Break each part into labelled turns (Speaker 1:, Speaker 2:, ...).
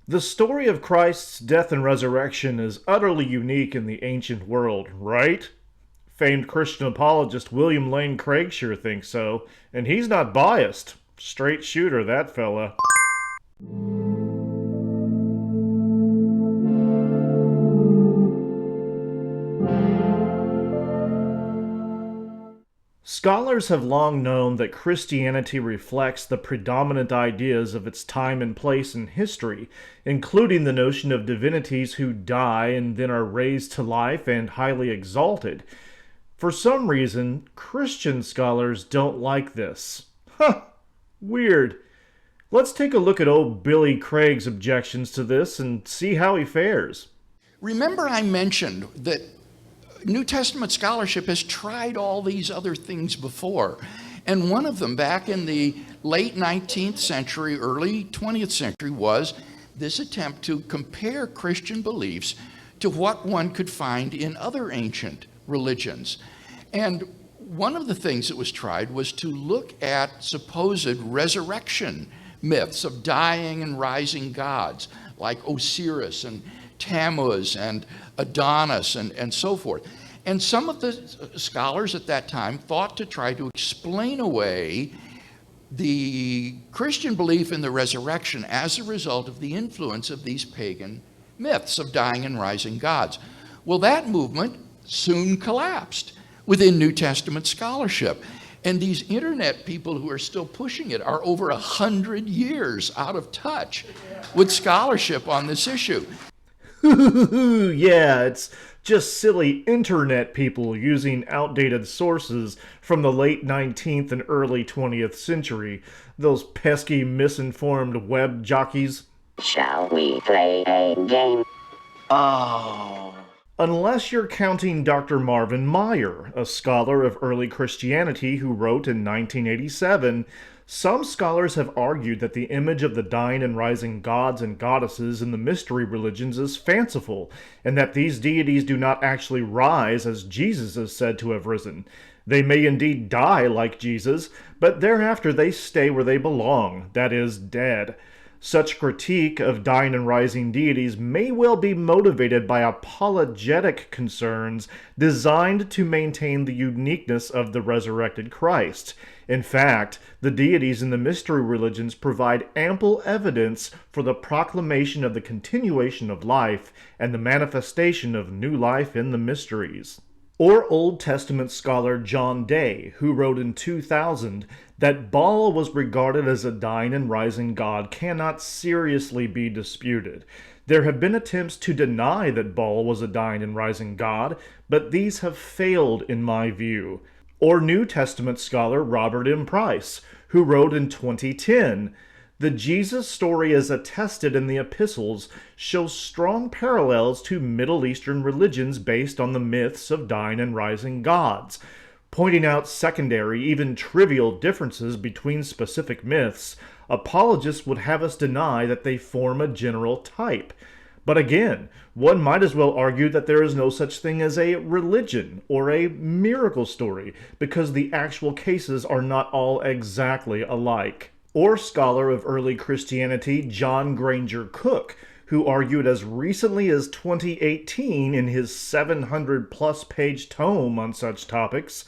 Speaker 1: The story of Christ's death and resurrection is utterly unique in the ancient world, right? Famed Christian apologist William Lane Craig sure thinks so, and he's not biased. Straight shooter, that fella. Scholars have long known that Christianity reflects the predominant ideas of its time and place in history, including the notion of divinities who die and then are raised to life and highly exalted. For some reason, Christian scholars don't like this. Huh, weird. Let's take a look at old Billy Craig's objections to this and see how he fares.
Speaker 2: Remember I mentioned that New Testament scholarship has tried all these other things before. And one of them back in the late 19th century, early 20th century was this attempt to compare Christian beliefs to what one could find in other ancient religions. And one of the things that was tried was to look at supposed resurrection myths of dying and rising gods like Osiris and Tammuz and Adonis and so forth. And some of the scholars at that time thought to try to explain away the Christian belief in the resurrection as a result of the influence of these pagan myths of dying and rising gods. Well, that movement soon collapsed within New Testament scholarship. And these internet people who are still pushing it are over 100 years out of touch with scholarship on this issue.
Speaker 1: Yeah, it's just silly internet people using outdated sources from the late 19th and early 20th century. Those pesky, misinformed web jockeys.
Speaker 3: Shall we play a game?
Speaker 2: Oh.
Speaker 1: Unless you're counting Dr. Marvin Meyer, a scholar of early Christianity who wrote in 1987, some scholars have argued that the image of the dying and rising gods and goddesses in the mystery religions is fanciful, and that these deities do not actually rise as Jesus is said to have risen. They may indeed die like Jesus, but thereafter they stay where they belong, that is, dead. Such critique of dying and rising deities may well be motivated by apologetic concerns designed to maintain the uniqueness of the resurrected Christ. In fact, the deities in the mystery religions provide ample evidence for the proclamation of the continuation of life and the manifestation of new life in the mysteries. Or Old Testament scholar John Day, who wrote in 2000 that Baal was regarded as a dying and rising god, cannot seriously be disputed. There have been attempts to deny that Baal was a dying and rising god, but these have failed in my view. Or New Testament scholar Robert M. Price, who wrote in 2010, "The Jesus story as attested in the epistles shows strong parallels to Middle Eastern religions based on the myths of dying and rising gods. Pointing out secondary, even trivial differences between specific myths, apologists would have us deny that they form a general type. But again, one might as well argue that there is no such thing as a religion or a miracle story, because the actual cases are not all exactly alike." Or scholar of early Christianity John Granger Cook, who argued as recently as 2018 in his 700-plus page tome on such topics,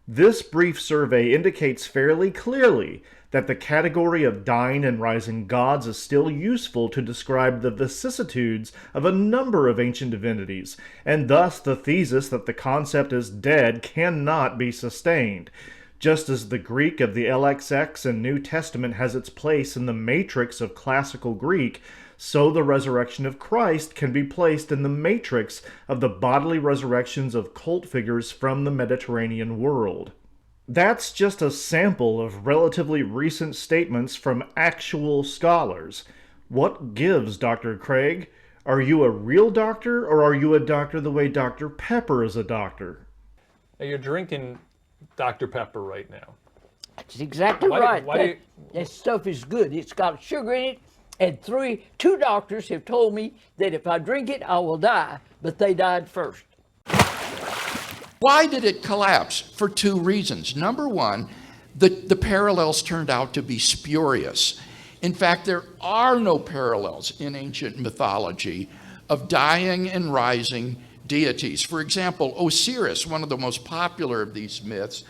Speaker 1: "This brief survey indicates fairly clearly that the category of dying and rising gods is still useful to describe the vicissitudes of a number of ancient divinities, and thus the thesis that the concept is dead cannot be sustained. Just as the Greek of the LXX and New Testament has its place in the matrix of classical Greek, so the resurrection of Christ can be placed in the matrix of the bodily resurrections of cult figures from the Mediterranean world." That's just a sample of relatively recent statements from actual scholars. What gives, Dr. Craig? Are you a real doctor, or are you a doctor the way Dr. Pepper is a doctor?
Speaker 4: Now you're drinking Dr. Pepper right now.
Speaker 5: That's exactly right. That stuff is good. It's got sugar in it, and two doctors have told me that if I drink it, I will die, but they died first.
Speaker 2: Why did it collapse? For two reasons. Number one, the parallels turned out to be spurious. In fact, there are no parallels in ancient mythology of dying and rising deities. For example, Osiris, one of the most popular of these myths,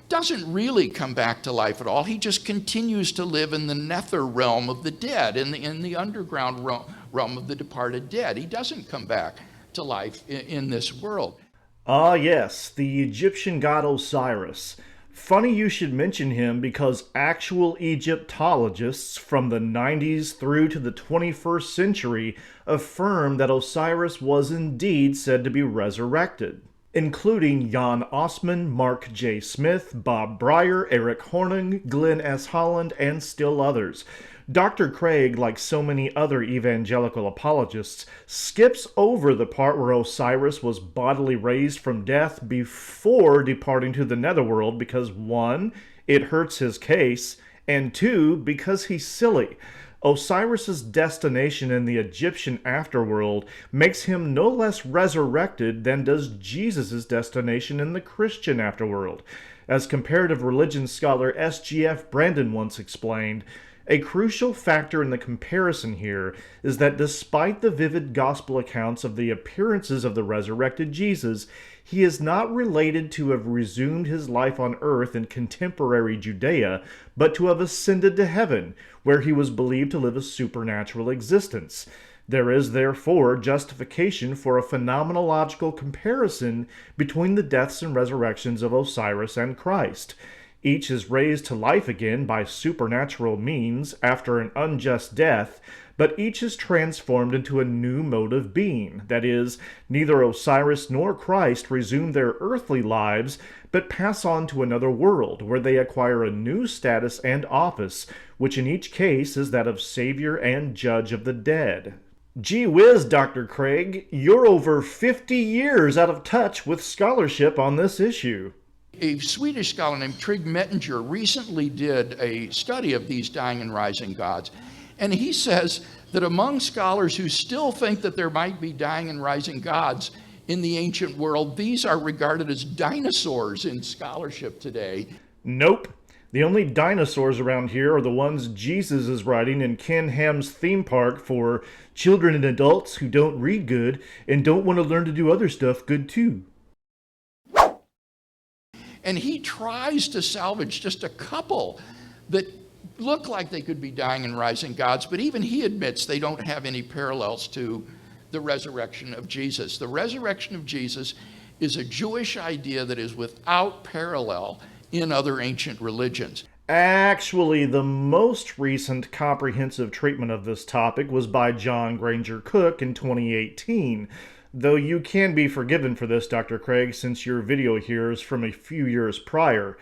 Speaker 2: doesn't really come back to life at all. He just continues to live in the nether realm of the dead, in the underground realm of the departed dead. He doesn't come back to life in this world.
Speaker 1: Ah, yes, the Egyptian god Osiris. Funny you should mention him because actual Egyptologists from the 90s through to the 21st century affirm that Osiris was indeed said to be resurrected, including Jan Osman, Mark J. Smith, Bob Breyer, Eric Horning, Glenn S. Holland, and still others. Dr. Craig, like so many other evangelical apologists, skips over the part where Osiris was bodily raised from death before departing to the netherworld because 1, it hurts his case, and 2, because he's silly. Osiris's destination in the Egyptian afterworld makes him no less resurrected than does Jesus' destination in the Christian afterworld. As comparative religion scholar S.G.F. Brandon once explained, a crucial factor in the comparison here is that despite the vivid gospel accounts of the appearances of the resurrected Jesus, he is not related to have resumed his life on earth in contemporary Judea, but to have ascended to heaven, where he was believed to live a supernatural existence. There is therefore justification for a phenomenological comparison between the deaths and resurrections of Osiris and Christ. Each is raised to life again by supernatural means after an unjust death, but each is transformed into a new mode of being. That is, neither Osiris nor Christ resume their earthly lives, but pass on to another world, where they acquire a new status and office, which in each case is that of Savior and Judge of the dead. Gee whiz, Dr. Craig, you're over 50 years out of touch with scholarship on this issue.
Speaker 2: A Swedish scholar named Trygg Mettinger recently did a study of these dying and rising gods, and he says that among scholars who still think that there might be dying and rising gods in the ancient world, these are regarded as dinosaurs in scholarship today.
Speaker 1: Nope. The only dinosaurs around here are the ones Jesus is writing in Ken Ham's theme park for children and adults who don't read good and don't want to learn to do other stuff good too.
Speaker 2: And he tries to salvage just a couple that look like they could be dying and rising gods, but even he admits they don't have any parallels to the resurrection of Jesus. The resurrection of Jesus is a Jewish idea that is without parallel in other ancient religions.
Speaker 1: Actually, the most recent comprehensive treatment of this topic was by John Granger Cook in 2018. Though you can be forgiven for this, Dr. Craig, since your video here is from a few years prior.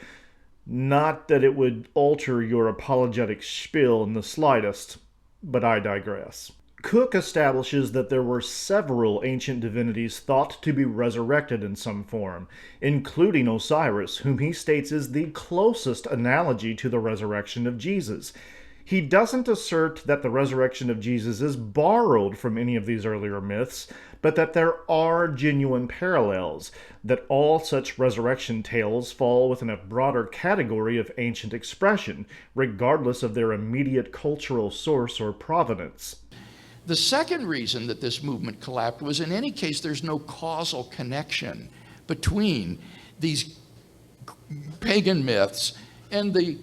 Speaker 1: Not that it would alter your apologetic spiel in the slightest, but I digress. Cook establishes that there were several ancient divinities thought to be resurrected in some form, including Osiris, whom he states is the closest analogy to the resurrection of Jesus. He doesn't assert that the resurrection of Jesus is borrowed from any of these earlier myths, but that there are genuine parallels, that all such resurrection tales fall within a broader category of ancient expression, regardless of their immediate cultural source or provenance.
Speaker 2: The second reason that this movement collapsed was, in any case, there's no causal connection between these pagan myths and the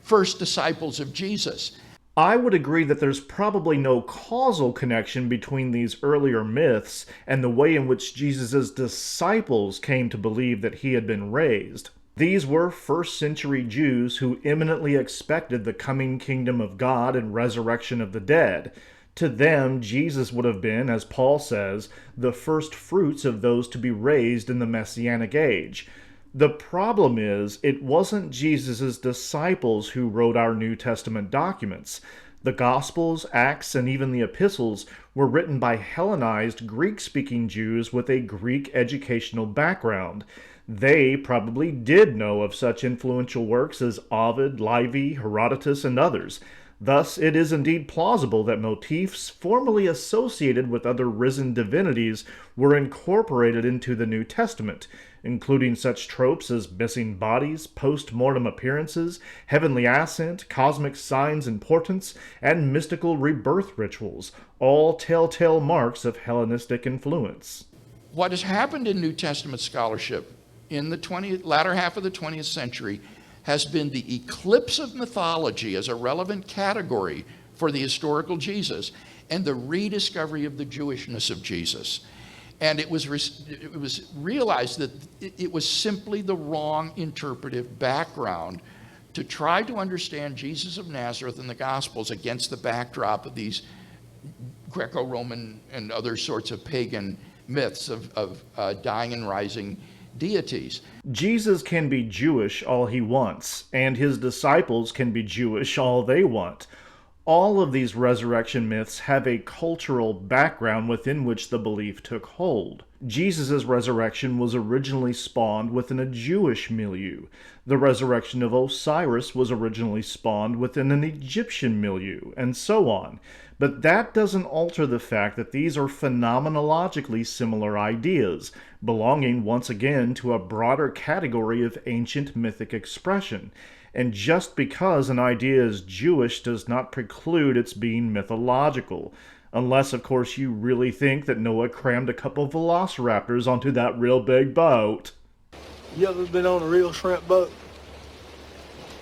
Speaker 2: first disciples of Jesus.
Speaker 1: I would agree that there's probably no causal connection between these earlier myths and the way in which Jesus' disciples came to believe that he had been raised. These were first-century Jews who imminently expected the coming kingdom of God and resurrection of the dead. To them, Jesus would have been, as Paul says, the first fruits of those to be raised in the Messianic age. The problem is, it wasn't Jesus' disciples who wrote our New Testament documents. The Gospels, Acts, and even the Epistles were written by Hellenized Greek-speaking Jews with a Greek educational background. They probably did know of such influential works as Ovid, Livy, Herodotus, and others. Thus, it is indeed plausible that motifs formerly associated with other risen divinities were incorporated into the New Testament, including such tropes as missing bodies, post-mortem appearances, heavenly ascent, cosmic signs and portents, and mystical rebirth rituals, all telltale marks of Hellenistic influence.
Speaker 2: What has happened in New Testament scholarship in the latter half of the 20th century has been the eclipse of mythology as a relevant category for the historical Jesus and the rediscovery of the Jewishness of Jesus. And it was realized that it was simply the wrong interpretive background to try to understand Jesus of Nazareth and the Gospels against the backdrop of these Greco-Roman and other sorts of pagan myths of dying and rising deities.
Speaker 1: Jesus can be Jewish all he wants, and his disciples can be Jewish all they want. All of these resurrection myths have a cultural background within which the belief took hold. Jesus' resurrection was originally spawned within a Jewish milieu. The resurrection of Osiris was originally spawned within an Egyptian milieu, and so on. But that doesn't alter the fact that these are phenomenologically similar ideas, belonging once again to a broader category of ancient mythic expression. And just because an idea is Jewish does not preclude its being mythological. Unless, of course, you really think that Noah crammed a couple of velociraptors onto that real big boat.
Speaker 6: You ever been on a real shrimp boat?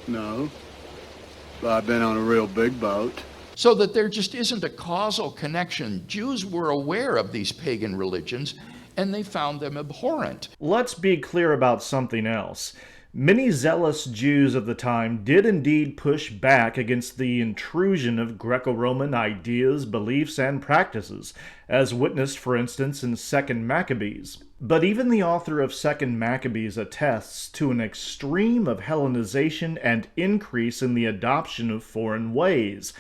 Speaker 7: No, but I've been on a real big boat.
Speaker 2: So that there just isn't a causal connection. Jews were aware of these pagan religions, and they found them abhorrent.
Speaker 1: Let's be clear about something else. Many zealous Jews of the time did indeed push back against the intrusion of Greco-Roman ideas, beliefs, and practices, as witnessed, for instance, in 2nd Maccabees. But even the author of 2nd Maccabees attests to an extreme of Hellenization and increase in the adoption of foreign ways.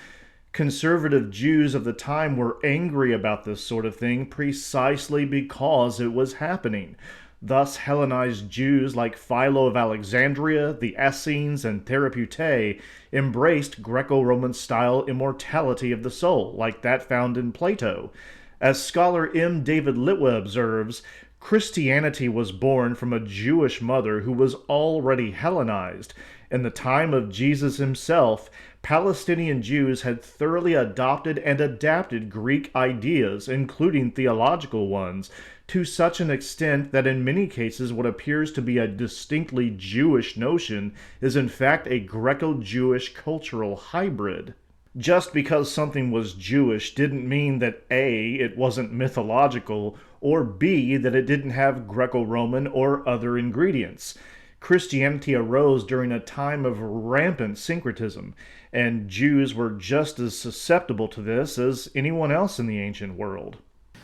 Speaker 1: Conservative Jews of the time were angry about this sort of thing precisely because it was happening. Thus, Hellenized Jews like Philo of Alexandria, the Essenes, and Therapeutae embraced Greco-Roman style immortality of the soul, like that found in Plato. As scholar M. David Litwa observes, Christianity was born from a Jewish mother who was already Hellenized. In the time of Jesus himself, Palestinian Jews had thoroughly adopted and adapted Greek ideas, including theological ones, to such an extent that in many cases what appears to be a distinctly Jewish notion is in fact a Greco-Jewish cultural hybrid. Just because something was Jewish didn't mean that A, it wasn't mythological, or B, that it didn't have Greco-Roman or other ingredients. Christianity arose during a time of rampant syncretism, and Jews were just as susceptible to this as anyone else in the ancient world.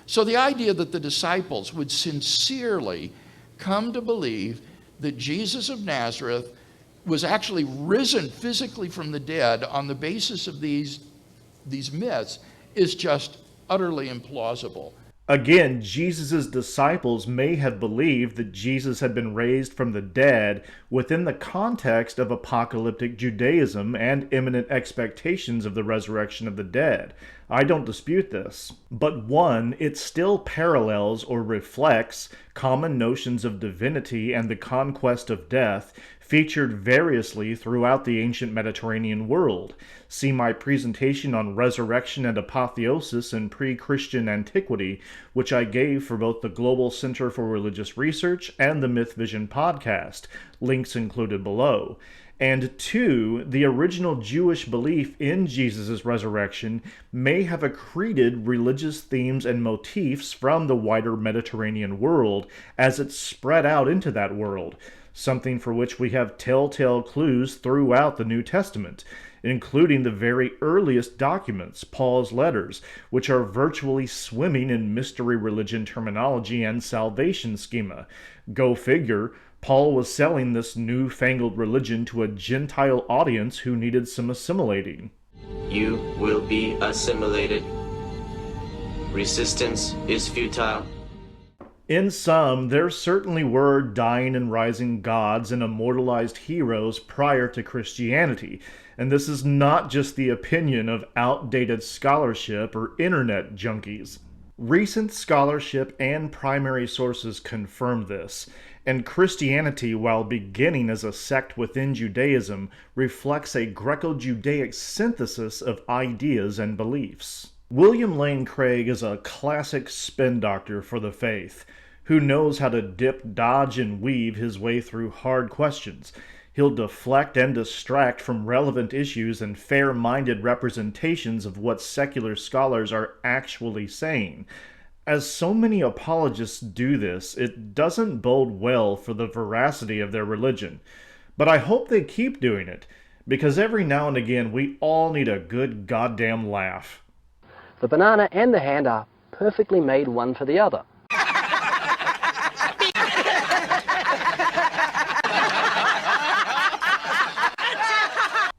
Speaker 2: So the idea that the disciples would sincerely come to believe that Jesus of Nazareth was actually risen physically from the dead on the basis of these myths is just utterly implausible.
Speaker 1: Again, Jesus' disciples may have believed that Jesus had been raised from the dead within the context of apocalyptic Judaism and imminent expectations of the resurrection of the dead. I don't dispute this. But one, it still parallels or reflects common notions of divinity and the conquest of death featured variously throughout the ancient Mediterranean world. See my presentation on Resurrection and Apotheosis in Pre-Christian Antiquity, which I gave for both the Global Center for Religious Research and the Mythvision Podcast, links included below. And two, the original Jewish belief in Jesus' resurrection may have accreted religious themes and motifs from the wider Mediterranean world as it spread out into that world, something for which we have telltale clues throughout the New Testament, including the very earliest documents, Paul's letters, which are virtually swimming in mystery religion terminology and salvation schema. Go figure, Paul was selling this newfangled religion to a Gentile audience who needed some assimilating.
Speaker 8: You will be assimilated. Resistance is futile.
Speaker 1: In sum, there certainly were dying and rising gods and immortalized heroes prior to Christianity, and this is not just the opinion of outdated scholarship or internet junkies. Recent scholarship and primary sources confirm this, and Christianity, while beginning as a sect within Judaism, reflects a Greco-Judaic synthesis of ideas and beliefs. William Lane Craig is a classic spin doctor for the faith, who knows how to dip, dodge, and weave his way through hard questions. He'll deflect and distract from relevant issues and fair-minded representations of what secular scholars are actually saying. As so many apologists do this, it doesn't bode well for the veracity of their religion. But I hope they keep doing it, because every now and again we all need a good goddamn laugh.
Speaker 9: The banana and the hand are perfectly made one for the other.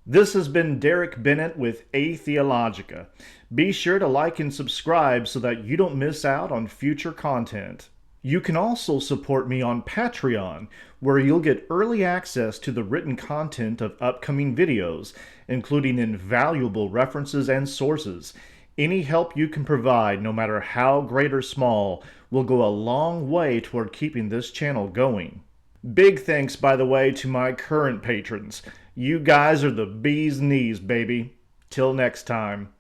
Speaker 1: This has been Derek Bennett with Atheologica. Be sure to like and subscribe so that you don't miss out on future content. You can also support me on Patreon, where you'll get early access to the written content of upcoming videos, including invaluable references and sources. Any help you can provide, no matter how great or small, will go a long way toward keeping this channel going. Big thanks, by the way, to my current patrons. You guys are the bee's knees, baby. Till next time.